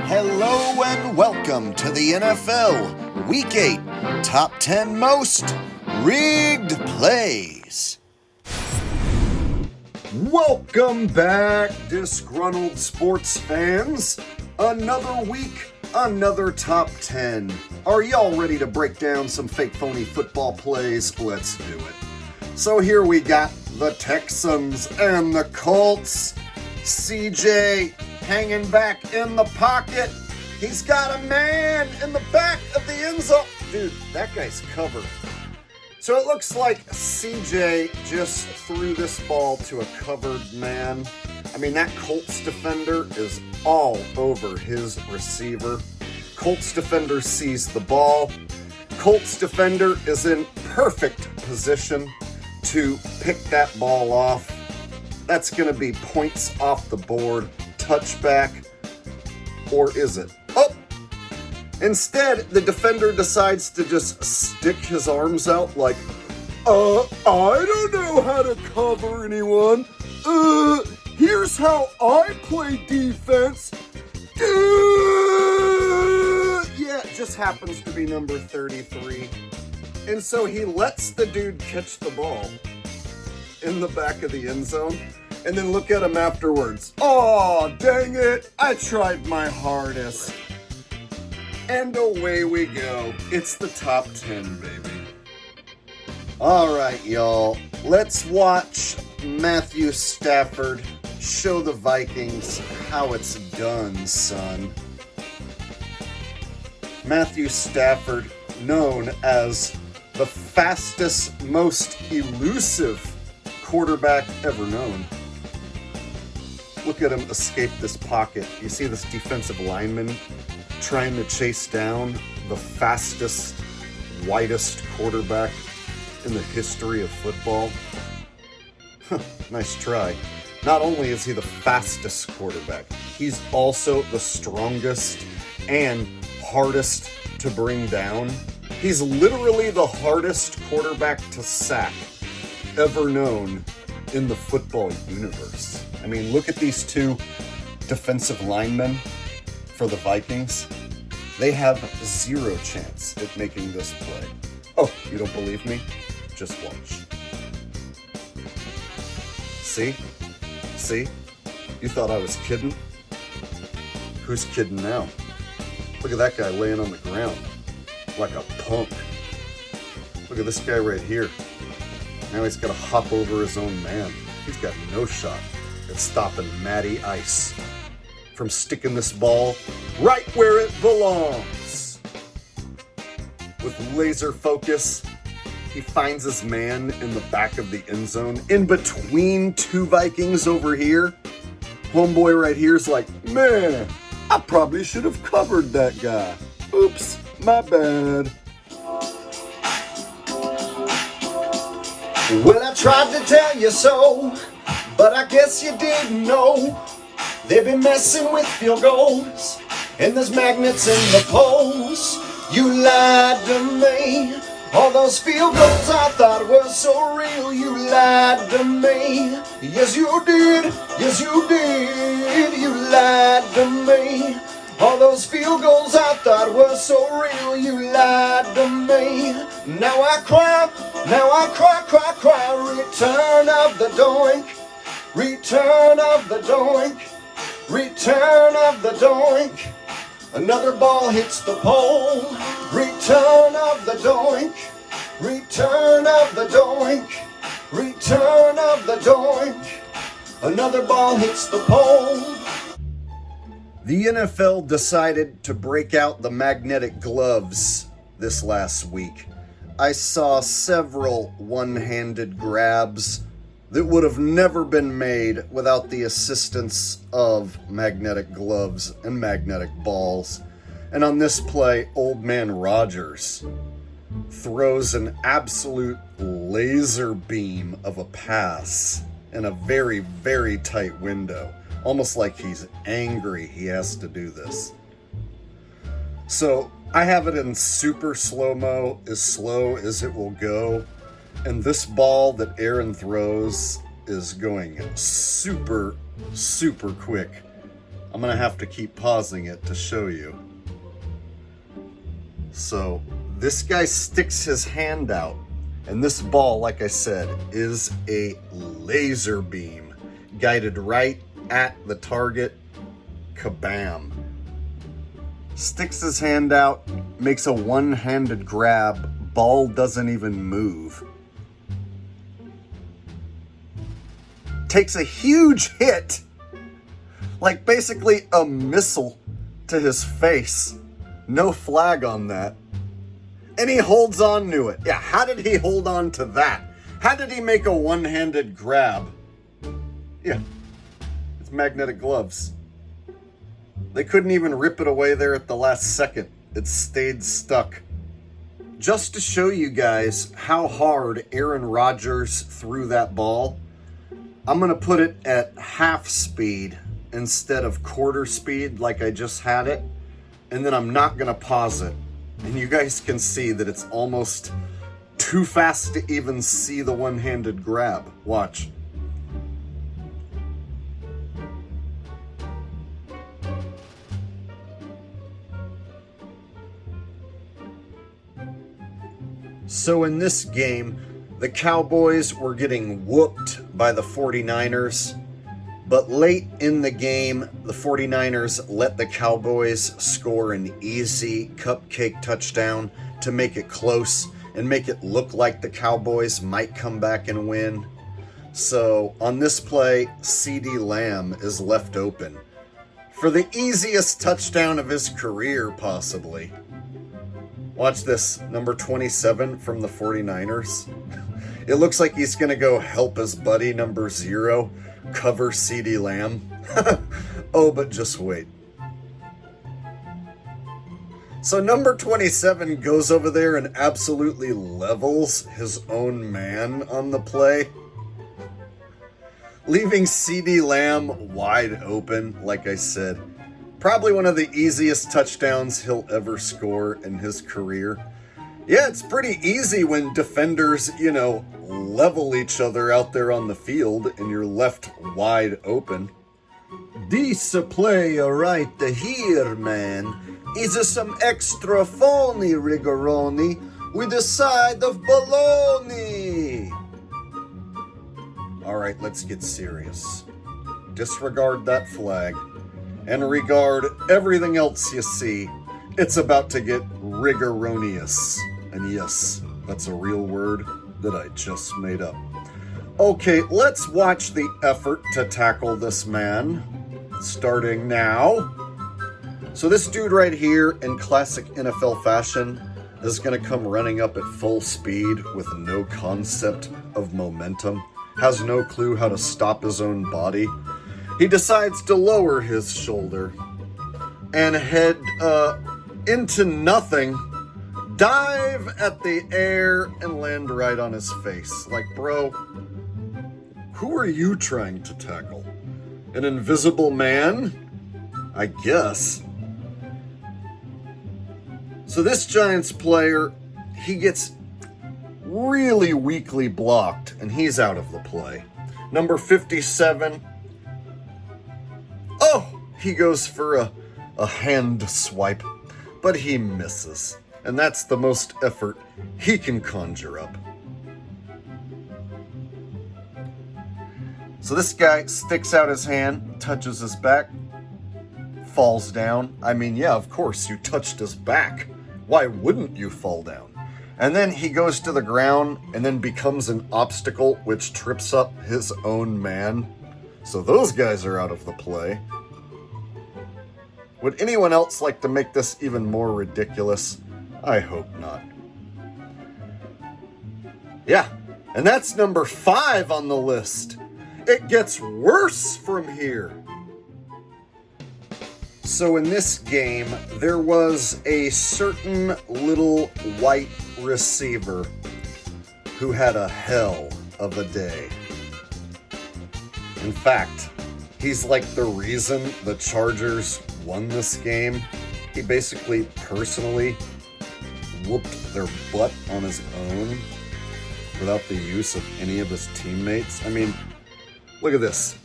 Hello and welcome to the NFL Week 8 Top 10 Most Rigged Plays. Welcome back, disgruntled sports fans. Another week, another Top 10. Are y'all ready to break down some fake phony football plays? Let's do it. So here we got the Texans and the Colts. CJ hanging back in the pocket. He's got a man in the back of the end zone. Dude, that guy's covered. So it looks like CJ just threw this ball to a covered man. I mean, that Colts defender is all over his receiver. Colts defender sees the ball. Colts defender is in perfect position to pick that ball off. That's going to be points off the board, touchback, or is it? Oh! Instead, the defender decides to just stick his arms out like, I don't know how to cover anyone. Here's how I play defense. Yeah, it just happens to be number 33. And so he lets the dude catch the ball in the back of the end zone, and then look at him afterwards. Oh, dang it, I tried my hardest. And away we go. It's the top 10, baby. All right, y'all. Let's watch Matthew Stafford show the Vikings how it's done, son. Matthew Stafford, known as the fastest, most elusive quarterback ever known. Look at him escape this pocket. You see this defensive lineman trying to chase down the fastest, widest quarterback in the history of football. Nice try. Not only is he the fastest quarterback, he's also the strongest and hardest to bring down. He's literally the hardest quarterback to sack ever known in the football universe. I mean, look at these two defensive linemen for the Vikings. They have zero chance at making this play. Oh, you don't believe me? Just watch. See? See? You thought I was kidding? Who's kidding now? Look at that guy laying on the ground like a punk. Look at this guy right here. Now he's got to hop over his own man. He's got no shot at stopping Matty Ice from sticking this ball right where it belongs. With laser focus, he finds his man in the back of the end zone, in between two Vikings over here. Homeboy right here is like, man, I probably should have covered that guy. Oops, my bad. Well, I tried to tell you so, but I guess you didn't know. They've been messing with field goals, and there's magnets in the poles. You lied to me. All those field goals I thought were so real. You lied to me. Yes, you did. Yes, you did. You lied to me. All those field goals I thought were so real. You lied to me. Now I cry. Now I cry, cry, cry. Return of the doink. Return of the doink. Return of the doink. Another ball hits the pole. Return of the doink. Return of the doink. Return of the doink. Another ball hits the pole. The NFL decided to break out the magnetic gloves this last week. I saw several one-handed grabs that would have never been made without the assistance of magnetic gloves and magnetic balls. And on this play, Old Man Rogers throws an absolute laser beam of a pass in a very, very tight window. Almost like he's angry he has to do this. So I have it in super slow-mo, as slow as it will go. And this ball that Aaron throws is going super, super quick I'm gonna have to keep pausing it to show you. So this guy sticks his hand out, and this ball, like I said, is a laser beam guided right at the target. Kabam. Sticks his hand out, makes a one-handed grab, ball doesn't even move. Takes a huge hit, like basically a missile to his face. No flag on that. And he holds on to it. Yeah, how did he hold on to that? How did he make a one-handed grab? Yeah, it's magnetic gloves. They couldn't even rip it away there at the last second. It stayed stuck. Just to show you guys how hard Aaron Rodgers threw that ball, I'm going to put it at half speed instead of quarter speed like I just had it. And then I'm not going to pause it. And you guys can see that it's almost too fast to even see the one-handed grab. Watch. So in this game, the Cowboys were getting whooped by the 49ers, but late in the game, the 49ers let the Cowboys score an easy cupcake touchdown to make it close and make it look like the Cowboys might come back and win. So on this play, CeeDee Lamb is left open for the easiest touchdown of his career, possibly. Watch this, number 27 from the 49ers. It looks like he's going to go help his buddy, number 0, cover CeeDee Lamb. Oh, but just wait. So number 27 goes over there and absolutely levels his own man on the play, leaving CeeDee Lamb wide open, like I said. Probably one of the easiest touchdowns he'll ever score in his career. Yeah, it's pretty easy when defenders, level each other out there on the field and you're left wide open. This play right here, man, is some extra phony rigoroni with a side of bologna. All right, let's get serious. Disregard that flag and regard everything else you see. It's about to get rigoronious. And yes, that's a real word that I just made up. Okay, let's watch the effort to tackle this man, starting now. So this dude right here, in classic NFL fashion, is going to come running up at full speed with no concept of momentum, has no clue how to stop his own body. He decides to lower his shoulder and head into nothing, dive at the air, and land right on his face. Like, bro, who are you trying to tackle? An invisible man? I guess. So this Giants player, he gets really weakly blocked, and he's out of the play. Number 57. Oh, he goes for a hand swipe, but he misses. And that's the most effort he can conjure up. So this guy sticks out his hand, touches his back, falls down. I mean, yeah, of course, you touched his back. Why wouldn't you fall down? And then he goes to the ground and then becomes an obstacle, which trips up his own man. So those guys are out of the play. Would anyone else like to make this even more ridiculous? I hope not. Yeah, and that's number 5 on the list. It gets worse from here. So in this game, there was a certain little white receiver who had a hell of a day. In fact, he's like the reason the Chargers won this game. He basically personally whooped their butt on his own without the use of any of his teammates. I mean, look at this.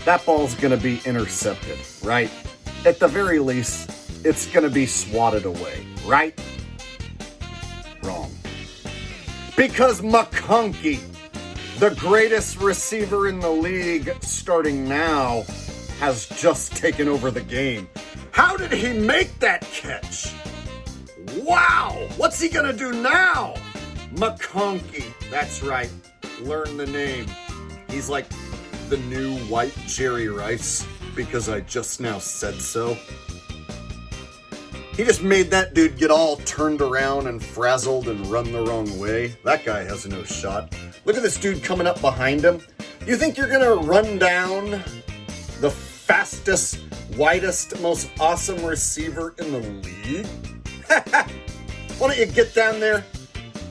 that ball's going to be intercepted, right? At the very least, it's going to be swatted away, right? Wrong. Because McConkey, the greatest receiver in the league starting now, has just taken over the game. How did he make that catch? Wow! What's he gonna do now? McConkey. That's right. Learn the name. He's like the new white Jerry Rice because I just now said so. He just made that dude get all turned around and frazzled and run the wrong way. That guy has no shot. Look at this dude coming up behind him. You think you're gonna run down the fastest, widest, most awesome receiver in the league? Why don't you get down there,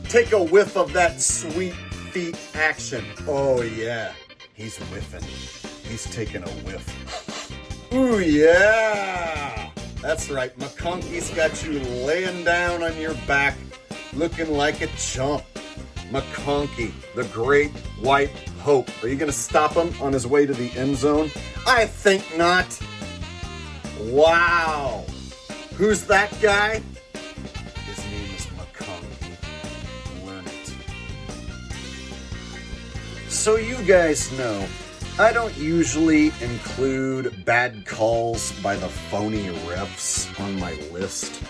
take a whiff of that sweet feet action. Oh yeah, he's whiffing. He's taking a whiff. Ooh yeah! That's right, McConkey's got you laying down on your back, looking like a chump. McConkey, the great white hope. Are you gonna stop him on his way to the end zone? I think not. Wow. Who's that guy? His name is McConkey. Learn it. So you guys know, I don't usually include bad calls by the phony refs on my list.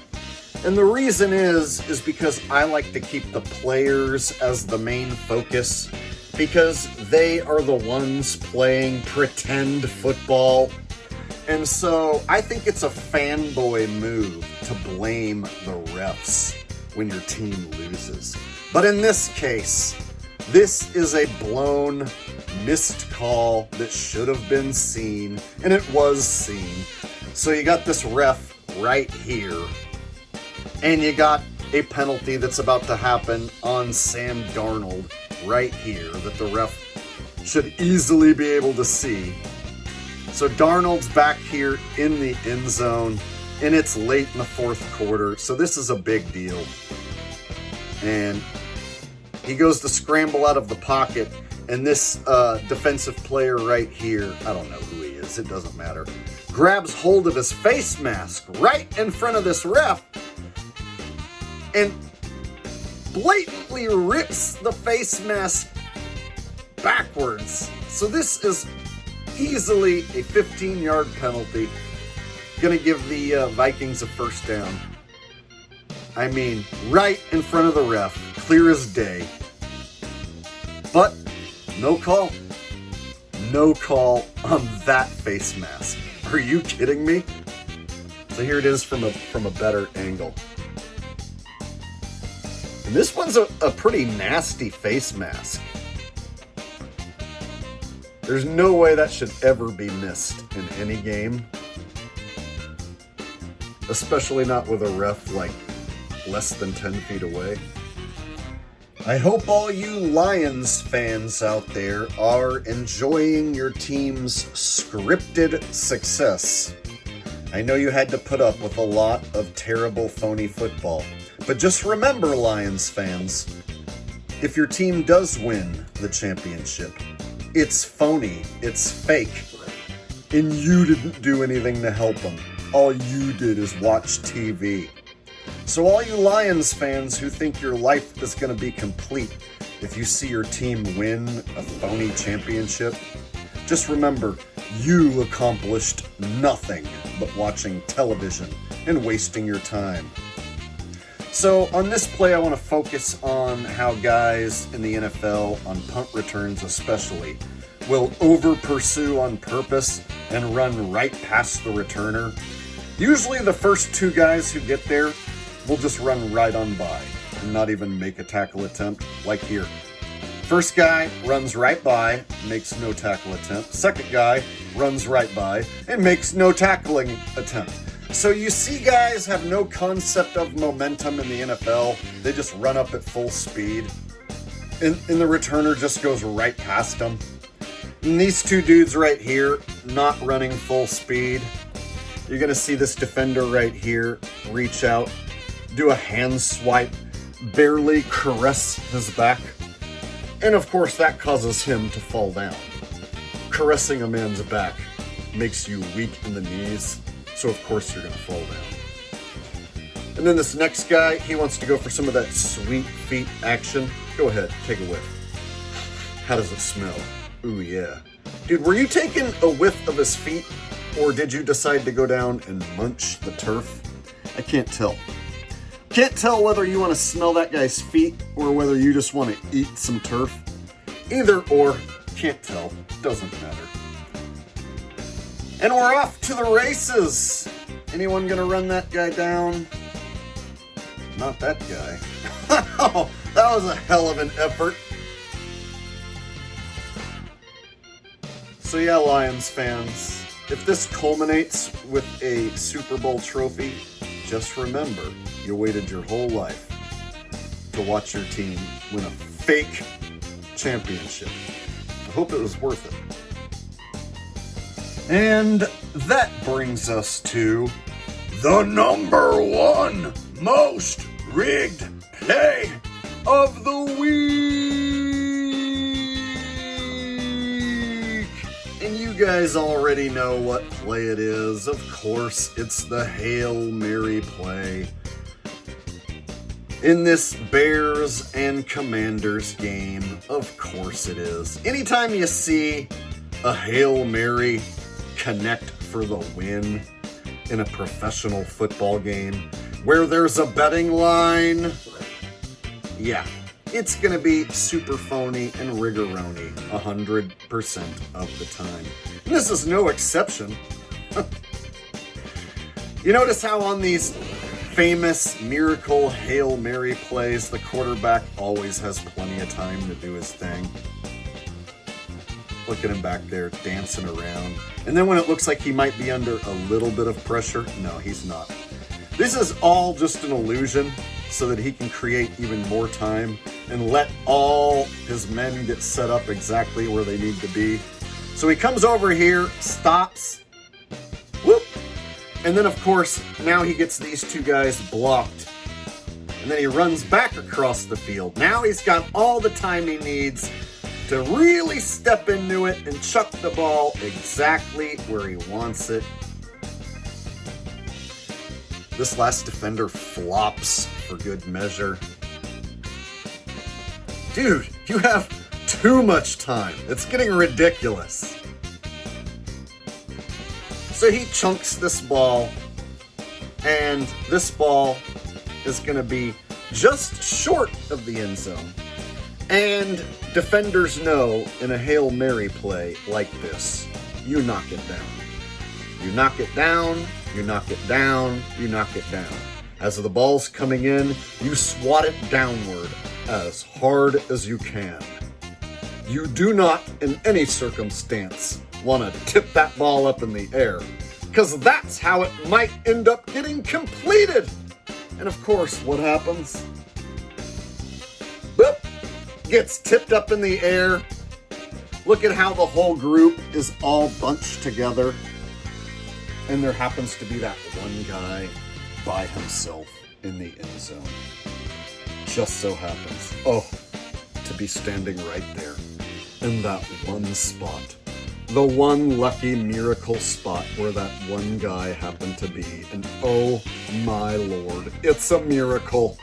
And the reason is because I like to keep the players as the main focus, because they are the ones playing pretend football. And so I think it's a fanboy move to blame the refs when your team loses. But in this case, this is a blown, missed call that should have been seen, and it was seen. So you got this ref right here, and you got a penalty that's about to happen on Sam Darnold right here that the ref should easily be able to see. So Darnold's back here in the end zone, and it's late in the fourth quarter, so this is a big deal. And he goes to scramble out of the pocket, and this defensive player right here, I don't know who he is, it doesn't matter, grabs hold of his face mask right in front of this ref and blatantly rips the face mask backwards. So this is easily a 15-yard penalty. Gonna give the Vikings a first down. I mean, right in front of the ref, clear as day. But no call. No call on that face mask. Are you kidding me? So here it is from a better angle. And this one's a pretty nasty face mask. There's no way that should ever be missed in any game. Especially not with a ref like less than 10 feet away. I hope all you Lions fans out there are enjoying your team's scripted success. I know you had to put up with a lot of terrible, phony football. But just remember, Lions fans, if your team does win the championship, it's phony, it's fake, and you didn't do anything to help them. All you did is watch TV. So all you Lions fans who think your life is going to be complete if you see your team win a phony championship, just remember, you accomplished nothing but watching television and wasting your time. So on this play, I want to focus on how guys in the NFL, on punt returns especially, will over-pursue on purpose and run right past the returner. Usually the first two guys who get there will just run right on by and not even make a tackle attempt, like here. First guy runs right by, makes no tackle attempt. Second guy runs right by and makes no tackling attempt. So you see guys have no concept of momentum in the NFL. They just run up at full speed. And the returner just goes right past them. And these two dudes right here, not running full speed. You're going to see this defender right here reach out, do a hand swipe, barely caress his back. And of course that causes him to fall down. caressing a man's back makes you weak in the knees, so of course you're gonna fall down. And then this next guy, he wants to go for some of that sweet feet action. Go ahead, take a whiff. How does it smell? Ooh, yeah. Dude, were you taking a whiff of his feet, or did you decide to go down and munch the turf? I can't tell. Can't tell whether you want to smell that guy's feet or whether you just want to eat some turf. Either or, can't tell. Doesn't matter. And we're off to the races. Anyone gonna run that guy down? Not that guy. Oh, that was a hell of an effort. So yeah, Lions fans, if this culminates with a Super Bowl trophy, just remember, you waited your whole life to watch your team win a fake championship. I hope it was worth it. And that brings us to the number one most rigged play of the week. And you guys already know what play it is. Of course, it's the Hail Mary play. In this Bears and Commanders game, of course it is. Anytime you see a Hail Mary connect for the win in a professional football game where there's a betting line, yeah, it's gonna be super phony and rigoroni 100% of the time. And this is no exception. You notice how on these famous miracle Hail Mary plays, the quarterback always has plenty of time to do his thing. Look at him back there dancing around. And then when it looks like he might be under a little bit of pressure, no, he's not. This is all just an illusion so that he can create even more time and let all his men get set up exactly where they need to be. So he comes over here, stops, whoop, and then of course, now he gets these two guys blocked. And then he runs back across the field. Now he's got all the time he needs to really step into it and chuck the ball exactly where he wants it. This last defender flops for good measure. Dude, you have too much time. It's getting ridiculous. So he chunks this ball, and this ball is going to be just short of the end zone. And defenders know in a Hail Mary play like this, you knock it down. You knock it down, you knock it down, you knock it down. As the ball's coming in, you swat it downward as hard as you can. You do not, in any circumstance, want to tip that ball up in the air, because that's how it might end up getting completed. And of course, what happens? Boop! Gets tipped up in the air. Look at how the whole group is all bunched together. And there happens to be that one guy by himself in the end zone. Just so happens, to be standing right there in that one spot. The one lucky miracle spot where that one guy happened to be. And oh my Lord, it's a miracle.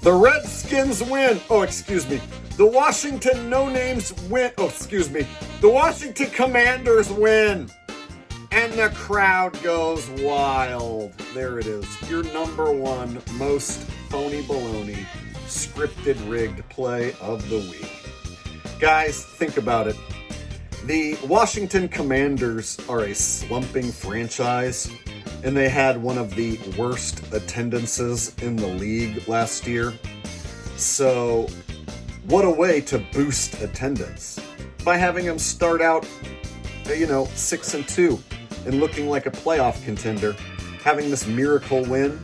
The Redskins win. The Washington No-Names win. The Washington Commanders win. And the crowd goes wild. There it is. Your number one most phony baloney scripted rigged play of the week. Guys, think about it. The Washington Commanders are a slumping franchise, and they had one of the worst attendances in the league last year. So, what a way to boost attendance by having them start out, 6-2 and looking like a playoff contender, having this miracle win.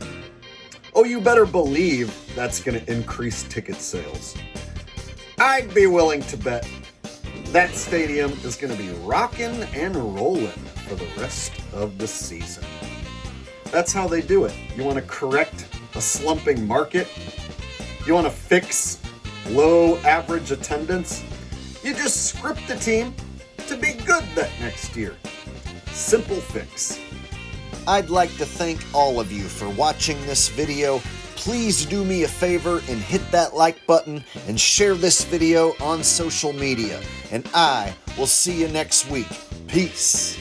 Oh, you better believe that's going to increase ticket sales. I'd be willing to bet that stadium is going to be rocking and rolling for the rest of the season. That's how they do it. You want to correct a slumping market? You want to fix low average attendance? You just script the team to be good that next year. Simple fix. I'd like to thank all of you for watching this video. Please do me a favor and hit that like button and share this video on social media. And I will see you next week. Peace.